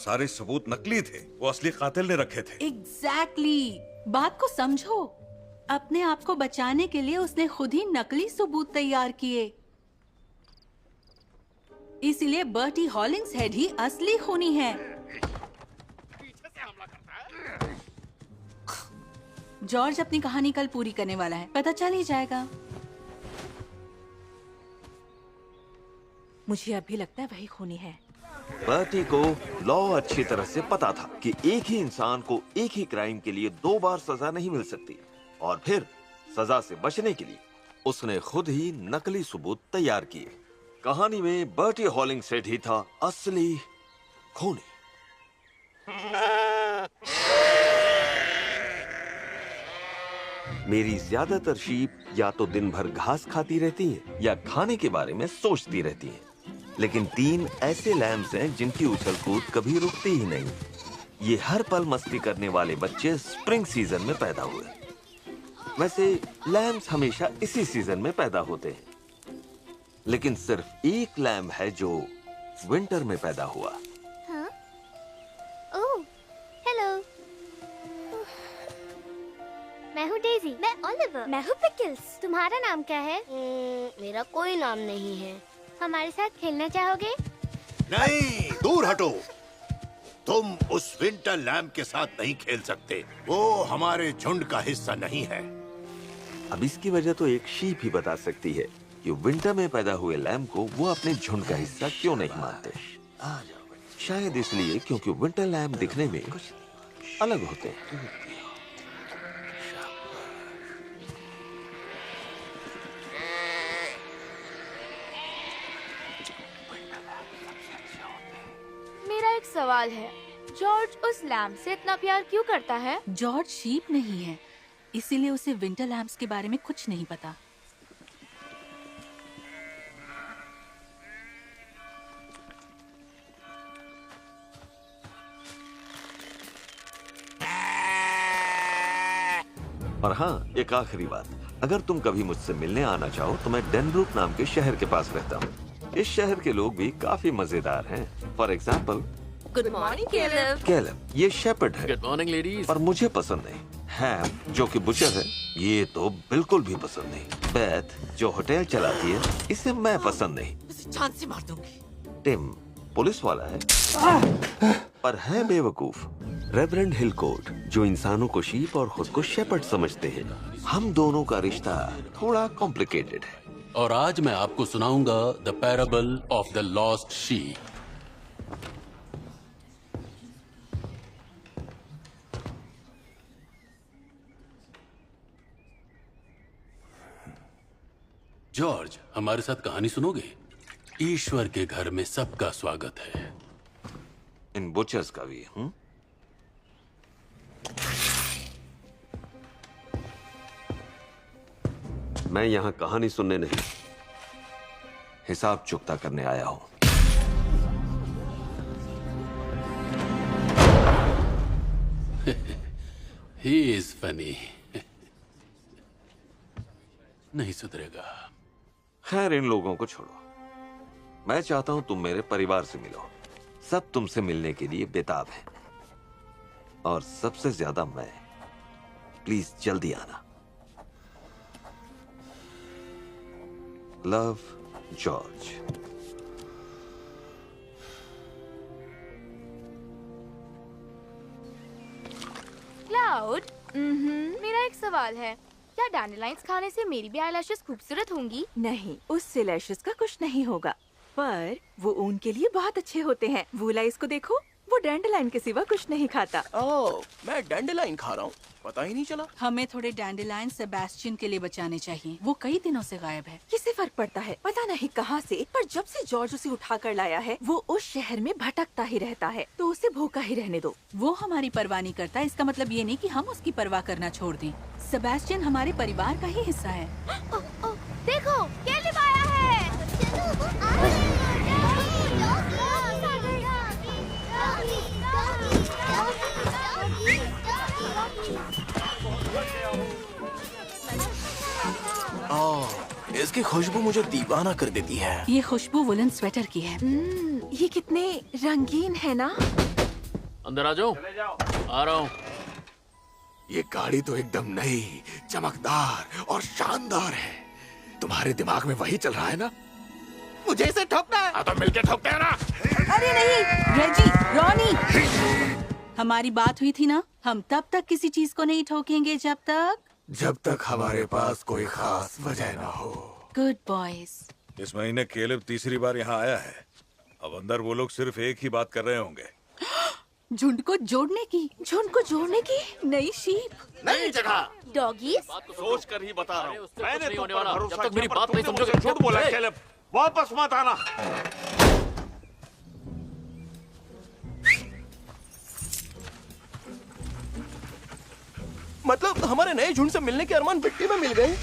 सारे सबूत नकली थे, वो असली कातिल ने रखे थे। एग्जैक्टली बात को समझो। अपने आप को बचाने के लिए उसने खुद ही नकली सबूत तैयार किए। इसलिए बर्टी हॉलिंग्सहेड ही असली खूनी है। जॉर्ज अपनी कहानी कल पूरी करने वाला है, पता चल ही जाएगा। मुझे अभी लगता है वही खूनी है। बर्टी को लॉ अच्छी तरह से पता था कि एक ही इंसान को एक ही क्राइम के लिए 2 बार सजा नहीं मिल सकती, और फिर सजा से बचने के लिए उसने खुद ही नकली सबूत तैयार किए। कहानी में बर्टी हॉलिंग्सहेड ही था असली खूनी। मेरी ज्यादातर शीप या तो दिन भर घास खाती रहती हैं या खाने के बारे में सोचती रहती हैं, लेकिन 3 ऐसे लैम्स हैं जिनकी उछल कूद कभी रुकती ही नहीं। ये हर पल मस्ती करने वाले बच्चे स्प्रिंग सीजन में पैदा हुए। वैसे लैम्स हमेशा इसी सीजन में पैदा होते हैं, लेकिन सिर्फ एक लैम है जो विंटर में पैदा हुआ। हाँ? ओह, हेलो। मैं हूँ डेजी। मैं ओलिवर। मैं हूँ पिकल्स। तुम्हारा नाम क्या है? मेरा कोई नाम नहीं है। हमारे साथ खेलना चाहोगे? नहीं, दूर हटो। तुम उस विंटर लैम्प के साथ नहीं खेल सकते, वो हमारे झुंड का हिस्सा नहीं है। अब इसकी वजह तो एक शीप ही बता सकती है कि विंटर में पैदा हुए लैम्प को वो अपने झुंड का हिस्सा क्यों नहीं मानते। शायद इसलिए क्योंकि विंटर लैम्प दिखने में अलग होते हैं। मेरा एक सवाल है, जॉर्ज उस लैम्प से इतना प्यार क्यों करता है? जॉर्ज शीप नहीं है, इसीलिए उसे विंटर लैम्प्स के बारे में कुछ नहीं पता। और हाँ, एक आखिरी बात, अगर तुम कभी मुझसे मिलने आना चाहो तो मैं डेनब्रुक नाम के शहर के पास रहता हूँ। इस शहर के लोग भी काफी मजेदार हैं। For example, good morning Caleb. Caleb ये शेपर्ड है। Good morning ladies. पर मुझे पसंद नहीं। हैम जो कि बुचर है, ये तो बिल्कुल भी पसंद नहीं। बेथ जो होटल चलाती है, इसे मैं पसंद नहीं। जान से मार दूंगी। टिम पुलिस वाला है पर है बेवकूफ। रेवरेंड हिलकोर्ट जो इंसानों को शीप और खुद को शेपर्ड समझते हैं। हम दोनों का रिश्ता थोड़ा कॉम्प्लिकेटेड है। और आज मैं आपको सुनाऊंगा the parable of the lost sheep. George, हमारे साथ कहानी सुनोगे? ईश्वर के घर में सबका स्वागत है। इन बुचर्स का भी। मैं यहाँ कहानी सुनने नहीं, हिसाब चुकता करने आया हूँ। He is funny। नहीं सुधरेगा। खैर इन लोगों को छोड़ो, मैं चाहता हूं तुम मेरे परिवार से मिलो। सब तुमसे मिलने के लिए बेताब हैं, और सबसे ज्यादा मैं। प्लीज जल्दी आना। Love, George. क्लाउड, मेरा एक सवाल है, क्या डैंडेलाइन्स खाने से मेरी भी आईलैशेस खूबसूरत होंगी? नहीं, उससे लैशेस का कुछ नहीं होगा, पर वो ऊन के लिए बहुत अच्छे होते हैं। वूला इसको देखो, वो डैंडेलाइन के सिवा कुछ नहीं खाता। ओह, मैं डैंडेलाइन खा रहा हूँ, पता ही नहीं चला। हमें थोड़े डैंडेलाइन सेबेस्टियन के लिए बचाने चाहिए, वो कई दिनों से गायब है। किसे फर्क पड़ता है, पता नहीं कहाँ से, पर जब से जॉर्ज उसे उठा कर लाया है, वो उस शहर में भटकता ही रहता है, तो उसे भूखा ही रहने दो। वो हमारी परवाह नहीं करता, इसका मतलब ये नहीं कि हम उसकी परवाह करना छोड़ दें। सेबेस्टियन हमारे परिवार का ही हिस्सा है। देखो, कैलेब आया है। ओह, इसकी खुशबू मुझे दीवाना कर देती है। ये खुशबू वुलन स्वेटर की है। ये कितने रंगीन है ना। अंदर आ जाओ। आ रहा हूँ। ये गाड़ी तो एकदम नई, चमकदार और शानदार है। तुम्हारे दिमाग में वही चल रहा है ना? मुझे इसे ठोकना है। तो मिलके ठोकते हैं ना। अरे नहीं रेजी, रॉनी, हमारी बात हुई थी ना, हम तब तक किसी चीज को नहीं ठोकेंगे जब तक हमारे पास कोई खास वजह ना हो। Good boys. इस महीने केलेब तीसरी बार यहाँ आया है। अब अंदर वो लोग सिर्फ एक ही बात कर रहे होंगे। झुंड को जोड़ने की नई शीप। नई जगह। डॉगीज। सोच कर ही बता रहा हूँ। मैंने तुम पर भरोसा किया, जब तक मेरी बात नहीं समझोगे। झूठ बोला केलेब, वापस मत आना। मतलब हमारे नए झुंड से मिलने के अरमान मिट्टी में मिल गए।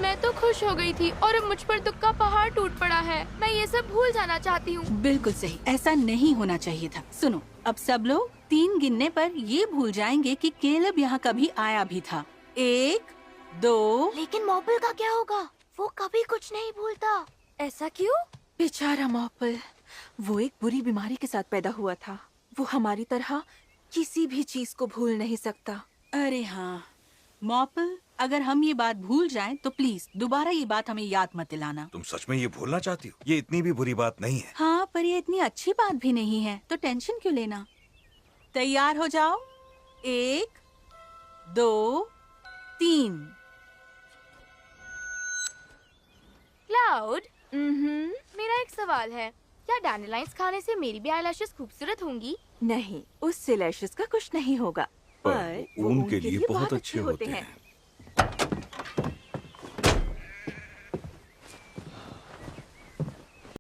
मैं तो खुश हो गई थी और अब मुझ पर दुख का पहाड़ टूट पड़ा है। मैं ये सब भूल जाना चाहती हूँ। बिल्कुल सही, ऐसा नहीं होना चाहिए था। सुनो, अब सब लोग 3 गिनने पर ये भूल जाएंगे कि केलेब यहाँ कभी आया भी था। 1, 2। लेकिन मॉपल का क्या होगा? वो कभी कुछ नहीं भूलता। ऐसा क्यों? बेचारा मॉपल, वो एक बुरी बीमारी के साथ पैदा हुआ था। वो हमारी तरह किसी भी चीज को भूल नहीं सकता। अरे हाँ मॉपल, अगर हम ये बात भूल जाएं तो प्लीज दोबारा ये बात हमें याद मत दिलाना। तुम सच में ये भूलना चाहती हो? ये इतनी भी बुरी बात नहीं है। हाँ, पर ये इतनी अच्छी बात भी नहीं है, तो टेंशन क्यों लेना। तैयार हो जाओ। 1, 2, 3। क्लाउड, मेरा एक सवाल है। क्या डैंडेलाइन्स खाने से मेरी भी आईलैशेस खूबसूरत होंगी? नहीं, उससे लैशेस का कुछ नहीं होगा, पर वो ऊन ऊन के लिए बहुत अच्छे होते हैं।